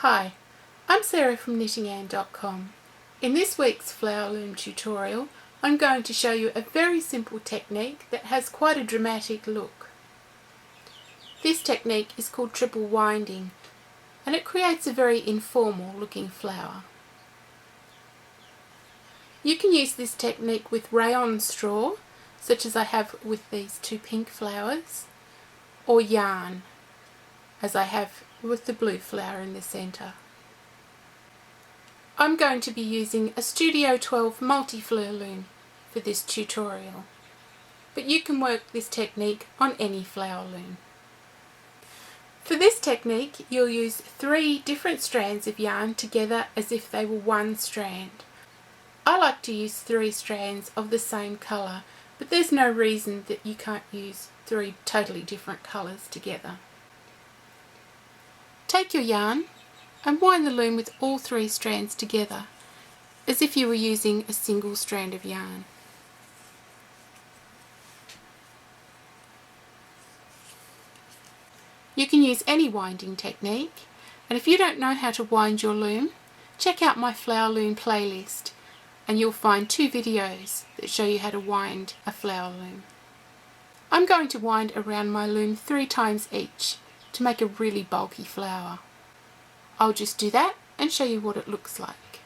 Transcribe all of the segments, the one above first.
Hi, I'm Sarah from Knitting-and.com. In this week's flower loom tutorial, I'm going to show you a very simple technique that has quite a dramatic look. This technique is called triple winding, and it creates a very informal looking flower. You can use this technique with rayon straw, such as I have with these two pink flowers, or yarn, as I have with the blue flower in the centre. I'm going to be using a Studio 12 multi-fleur loom for this tutorial, but you can work this technique on any flower loom. For this technique, you'll use 3 different strands of yarn together as if they were one strand. I like to use 3 strands of the same colour, but there's no reason that you can't use 3 totally different colours together. Take your yarn and wind the loom with all 3 strands together, as if you were using a single strand of yarn. You can use any winding technique, and if you don't know how to wind your loom, check out my flower loom playlist and you'll find 2 videos that show you how to wind a flower loom. I'm going to wind around my loom 3 times each to make a really bulky flower. I'll just do that and show you what it looks like.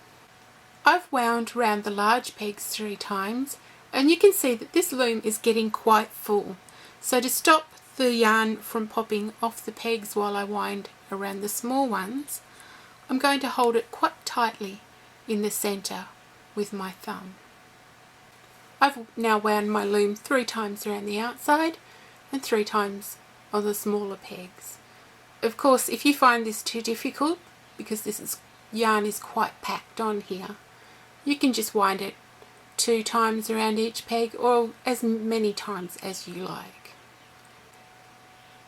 I've wound round the large pegs 3 times, and you can see that this loom is getting quite full. So to stop the yarn from popping off the pegs while I wind around the small ones, I'm going to hold it quite tightly in the centre with my thumb. I've now wound my loom 3 times around the outside and 3 times on the smaller pegs. Of course, if you find this too difficult, because yarn is quite packed on here, you can just wind it 2 times around each peg, or as many times as you like.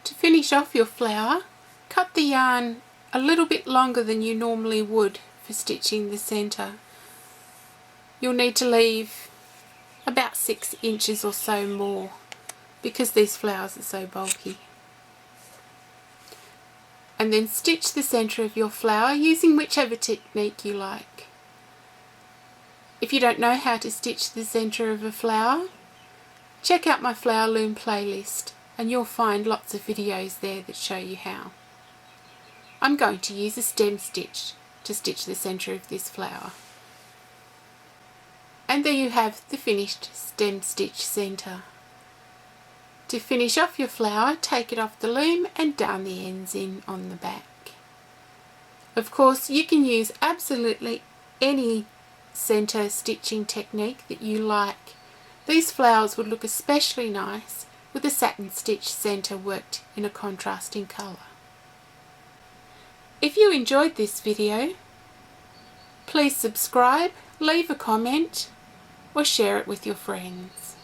To finish off your flower, cut the yarn a little bit longer than you normally would for stitching the centre. You'll need to leave about 6 inches or so more, because these flowers are so bulky. And then stitch the centre of your flower using whichever technique you like. If you don't know how to stitch the centre of a flower, check out my flower loom playlist and you'll find lots of videos there that show you how. I'm going to use a stem stitch to stitch the centre of this flower. And there you have the finished stem stitch centre. To finish off your flower, take it off the loom and darn the ends in on the back. Of course, you can use absolutely any centre stitching technique that you like. These flowers would look especially nice with a satin stitch centre worked in a contrasting colour. If you enjoyed this video, please subscribe, leave a comment, or share it with your friends.